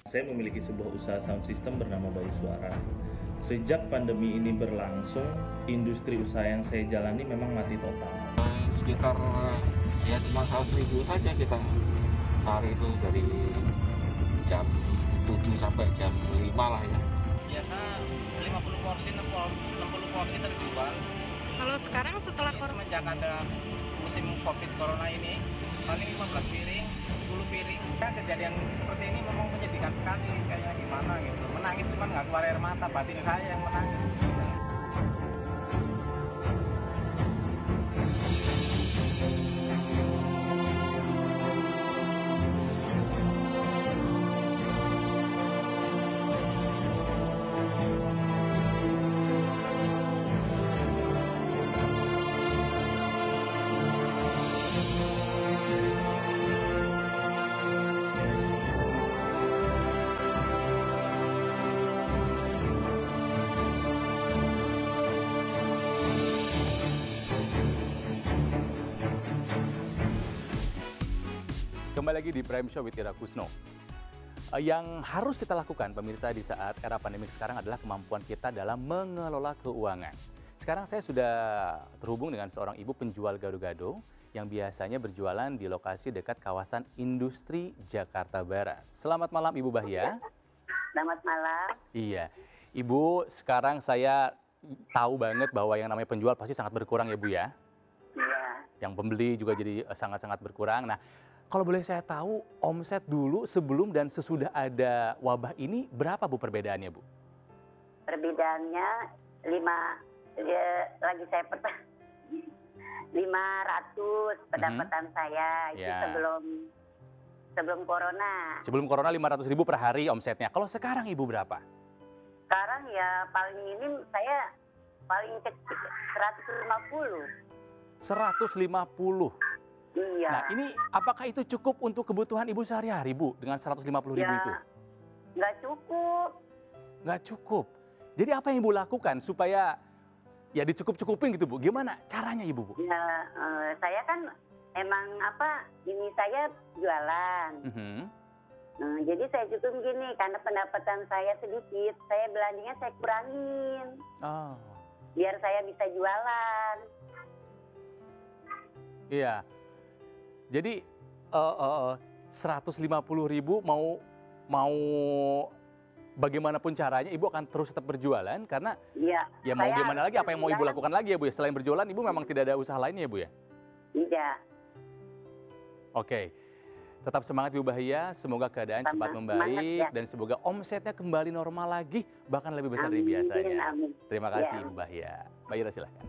Saya memiliki sebuah usaha sound system bernama Bayu Suara. Sejak pandemi ini berlangsung, industri usaha yang saya jalani memang mati total. Sekitar ya cuma 100.000 saja kita sehari itu dari jam 7 sampai jam 5 lah ya. Biasa 50 porsi, 60 porsi terjual. Kalau sekarang setelah Semenjak ada musim COVID Corona ini, paling 15 piring, 10 piring. Ya, kejadian seperti ini memang menyedihkan sekali, kayak gimana gitu. Menangis cuman nggak keluar air mata, batin saya yang menangis. Kembali lagi di Prime Show with Ira Kusno. Yang harus kita lakukan pemirsa di saat era pandemik sekarang adalah kemampuan kita dalam mengelola keuangan. Sekarang saya sudah terhubung dengan seorang ibu penjual gado-gado yang biasanya berjualan di lokasi dekat kawasan industri Jakarta Barat. Selamat malam Ibu Bahia. Selamat malam. Iya, Ibu, sekarang saya tahu banget bahwa yang namanya penjual pasti sangat berkurang ya Bu ya. Iya. Yang pembeli juga jadi sangat-sangat berkurang. Nah, kalau boleh saya tahu, omset dulu sebelum dan sesudah ada wabah ini berapa Bu perbedaannya Bu? Perbedaannya lagi saya 500 pendapatan saya itu Ya. sebelum corona. Sebelum corona 500.000 per hari omsetnya. Kalau sekarang Ibu berapa? Sekarang ya paling ini saya paling kecil 150. 150. Iya. Nah, ini apakah itu cukup untuk kebutuhan Ibu sehari-hari Bu dengan 150.000 ya, itu? nggak cukup. Nggak cukup. Jadi apa yang Ibu lakukan supaya ya dicukup-cukupin gitu Bu? Gimana caranya Ibu Bu? Ya, saya kan emang ini saya jualan. Jadi saya cukup gini, karena pendapatan saya sedikit, saya belanjanya saya kurangin. Oh. Biar saya bisa jualan. Iya. Jadi 150.000 mau bagaimanapun caranya Ibu akan terus tetap berjualan karena Iya. ya mau Saya gimana lagi, apa yang mau Ibu berjualan. lakukan lagi ya Bu ya? Selain berjualan Ibu memang tidak ada usaha lainnya ya Bu ya? Tidak. Oke. Tetap semangat Ibu Bahia, semoga keadaan cepat membaik ya. dan semoga omsetnya kembali normal lagi bahkan lebih besar dari Amin, biasanya. amin. Terima kasih Ya. Ibu Bahia. Mbak Ira silahkan.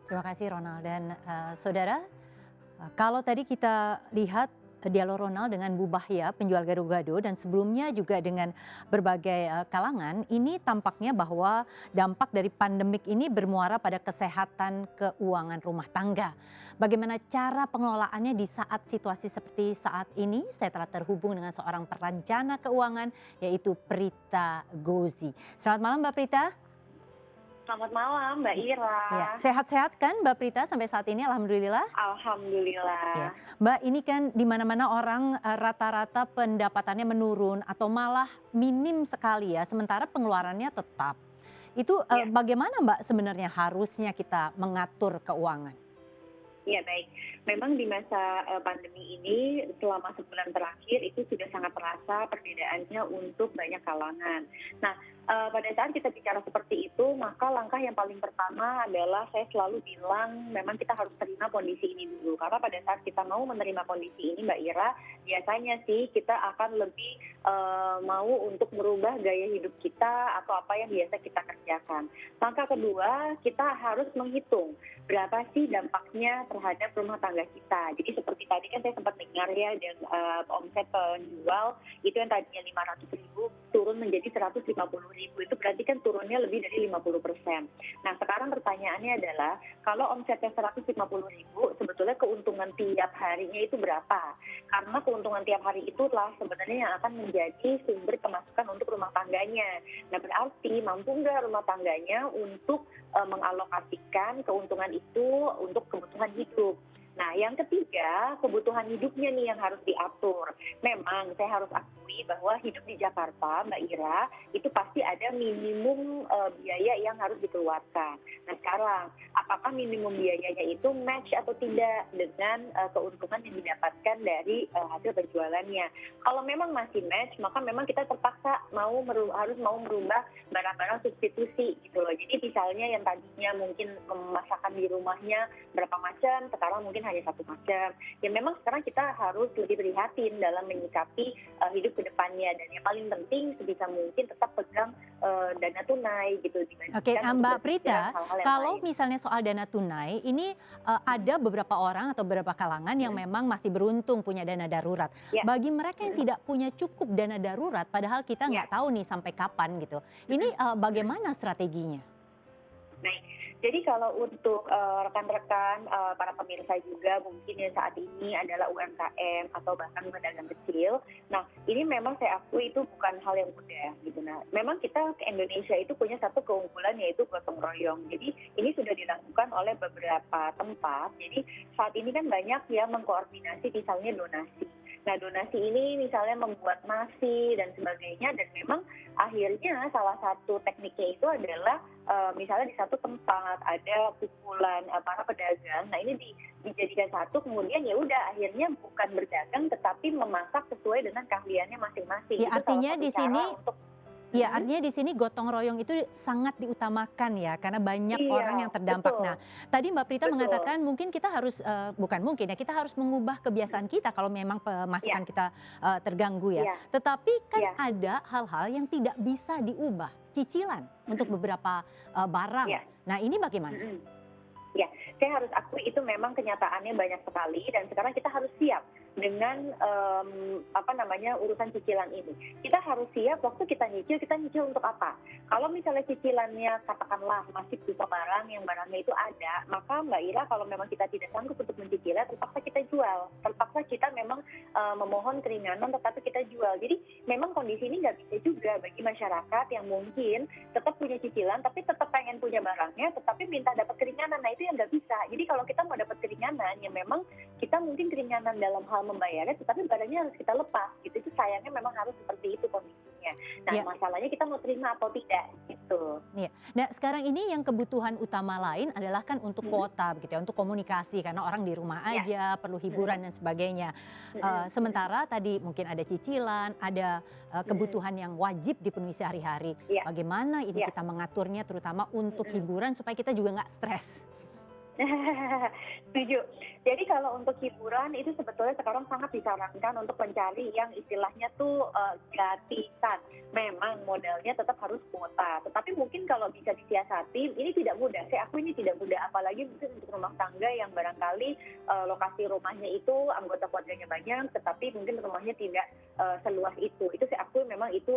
Terima kasih Ronald dan saudara. Kalau tadi kita lihat dialog Ronald dengan Bu Bahia, penjual gado-gado, dan sebelumnya juga dengan berbagai kalangan, ini tampaknya bahwa dampak dari pandemik ini bermuara pada kesehatan keuangan rumah tangga. Bagaimana cara pengelolaannya di saat situasi seperti saat ini? Saya telah terhubung dengan seorang perencana keuangan, yaitu Prita Gozi. Selamat malam Mbak Prita. Selamat malam Mbak Ira. Ya, sehat-sehat kan Mbak Prita sampai saat ini? Alhamdulillah. Alhamdulillah. Ya. Mbak, ini kan di mana-mana orang rata-rata pendapatannya menurun atau malah minim sekali ya, sementara pengeluarannya tetap. Itu bagaimana Mbak sebenarnya harusnya kita mengatur keuangan? Ya baik, memang di masa pandemi ini selama sebulan terakhir itu sudah sangat terasa perbedaannya untuk banyak kalangan. Nah, pada saat kita bicara seperti itu, maka langkah yang paling pertama adalah saya selalu bilang memang kita harus terima kondisi ini dulu. Karena pada saat kita mau menerima kondisi ini Mbak Ira, biasanya sih kita akan lebih mau untuk merubah gaya hidup kita atau apa yang biasa kita kerjakan. Langkah kedua, kita harus menghitung berapa sih dampaknya terhadap rumah tangga kita. Jadi seperti tadi kan saya sempat dengar ya, dan omset penjual itu yang tadinya 500.000 turun menjadi 150.000. Itu berarti kan turunnya lebih dari 50%. Nah sekarang pertanyaannya adalah kalau omsetnya 150.000 sebetulnya keuntungan tiap harinya itu berapa? Karena keuntungan tiap hari itulah sebenarnya yang akan menjadi sumber pemasukan untuk rumah tangganya. Nah berarti mampu nggak rumah tangganya untuk mengalokasikan keuntungan itu untuk kebutuhan hidup. Nah, yang ketiga, kebutuhan hidupnya nih yang harus diatur. Memang saya harus akui bahwa hidup di Jakarta, Mbak Ira, itu pasti ada minimum biaya yang harus dikeluarkan. Nah, sekarang, apakah minimum biayanya itu match atau tidak dengan keuntungan yang didapatkan dari hasil penjualannya? Kalau memang masih match, maka memang kita terpaksa harus mau merubah barang-barang substitusi gitu loh. Jadi misalnya yang tadinya mungkin masakan di rumahnya berapa macam, sekarang mungkin hanya satu macam. Ya memang sekarang kita harus lebih prihatin dalam menyikapi hidup ke depannya, dan yang paling penting sebisa mungkin tetap pegang dana tunai gitu. Oke, Mbak Prita, kalau misalnya soal dana tunai ini ada beberapa orang atau beberapa kalangan yang memang masih beruntung punya dana darurat. Bagi mereka yang tidak punya cukup dana darurat, padahal kita nggak tahu nih sampai kapan gitu. Ini bagaimana strateginya? Baik, jadi kalau untuk rekan-rekan para pemirsa juga mungkin yang saat ini adalah UMKM atau bahkan pedagang kecil. Nah, ini memang saya akui itu bukan hal yang mudah gitu. Nah, memang kita ke Indonesia itu punya satu keunggulan yaitu gotong royong. Jadi ini sudah dilakukan oleh beberapa tempat. Jadi saat ini kan banyak yang mengkoordinasi misalnya donasi. Nah, donasi ini misalnya membuat nasi dan sebagainya, dan memang akhirnya salah satu tekniknya itu adalah misalnya di satu tempat ada kumpulan para pedagang. Nah, ini dijadikan satu, kemudian ya udah akhirnya bukan berdagang tetapi memasak sesuai dengan keahliannya masing-masing. Ya, artinya di sini ya, artinya di sini gotong royong itu sangat diutamakan ya, karena banyak orang yang terdampak. Betul. Nah, tadi Mbak Prita mengatakan mungkin kita harus, bukan mungkin ya, kita harus mengubah kebiasaan kita kalau memang pemasukan kita terganggu ya. Tetapi kan ada hal-hal yang tidak bisa diubah, cicilan untuk beberapa barang. Nah, ini bagaimana? Ya, saya harus akui itu memang kenyataannya banyak sekali, dan sekarang kita harus siap dengan urusan cicilan ini. Kita harus siap waktu kita nyicil untuk apa? Kalau misalnya cicilannya katakanlah masih berupa barang yang barangnya itu ada, maka Mbak Ira kalau memang kita tidak sanggup untuk mencicilnya, terpaksa kita jual. Terpaksa kita memang memohon keringanan tetapi kita jual. Jadi memang kondisi ini nggak bisa juga bagi masyarakat yang mungkin tetap punya cicilan tapi tetap pengen punya barangnya tetapi minta dapat keringanan. Nah, itu yang nggak bisa. Jadi kalau kita mau dapat keringanan, ya memang kita mungkin keringanan dalam hal membayarnya, tetapi barangnya harus kita lepas. Gitu. Itu sayangnya memang harus seperti itu kondisinya. Nah, masalahnya kita mau terima atau tidak, gitu. Nah, sekarang ini yang kebutuhan utama lain adalah kan untuk kuota, begitu ya, untuk komunikasi, karena orang di rumah aja, perlu hiburan dan sebagainya. Sementara tadi mungkin ada cicilan, ada kebutuhan yang wajib dipenuhi sehari-hari. Bagaimana ini kita mengaturnya, terutama untuk hiburan supaya kita juga nggak stres? Setuju. Jadi kalau untuk hiburan itu sebetulnya sekarang sangat disarankan untuk mencari yang istilahnya tuh gratisan. Memang modalnya tetap harus kuota, tetapi mungkin kalau bisa disiasati, ini tidak mudah. Saya akui ini tidak mudah, apalagi mungkin untuk rumah tangga yang barangkali lokasi rumahnya itu anggota keluarganya banyak, tetapi mungkin rumahnya tidak seluas itu. Itu saya akui memang itu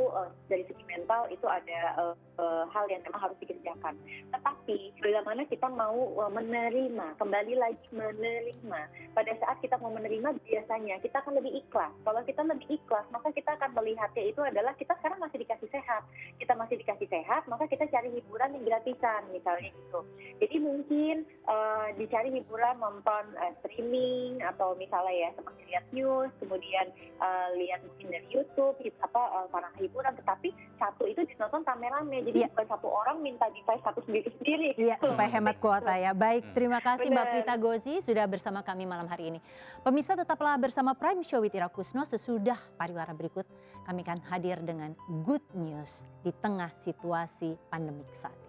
dari segi mental itu ada hal yang memang harus dikerjakan. Tetapi bagaimana kita mau menerima, kembali lagi menerima. Pada saat kita mau menerima, biasanya kita akan lebih ikhlas. Kalau kita lebih ikhlas, maka kita akan melihatnya itu adalah kita sekarang masih dikasih sehat. Kita masih dikasih sehat, maka kita cari hiburan yang gratisan, misalnya gitu. Jadi mungkin dicari hiburan nonton streaming atau misalnya ya seperti lihat news, kemudian lihat mungkin dari YouTube, sarana hiburan. Tetapi satu itu ditonton rame-rame, jadi bukan satu orang minta device satu sendiri-sendiri. Iya, supaya hemat kuota ya. Baik, terima kasih Mbak Prita Gozi sudah bersama kami malam hari ini. Pemirsa, tetaplah bersama Prime Show with Ira Kusno. Sesudah pariwara berikut, kami akan hadir dengan good news di tengah situasi pandemik saat ini.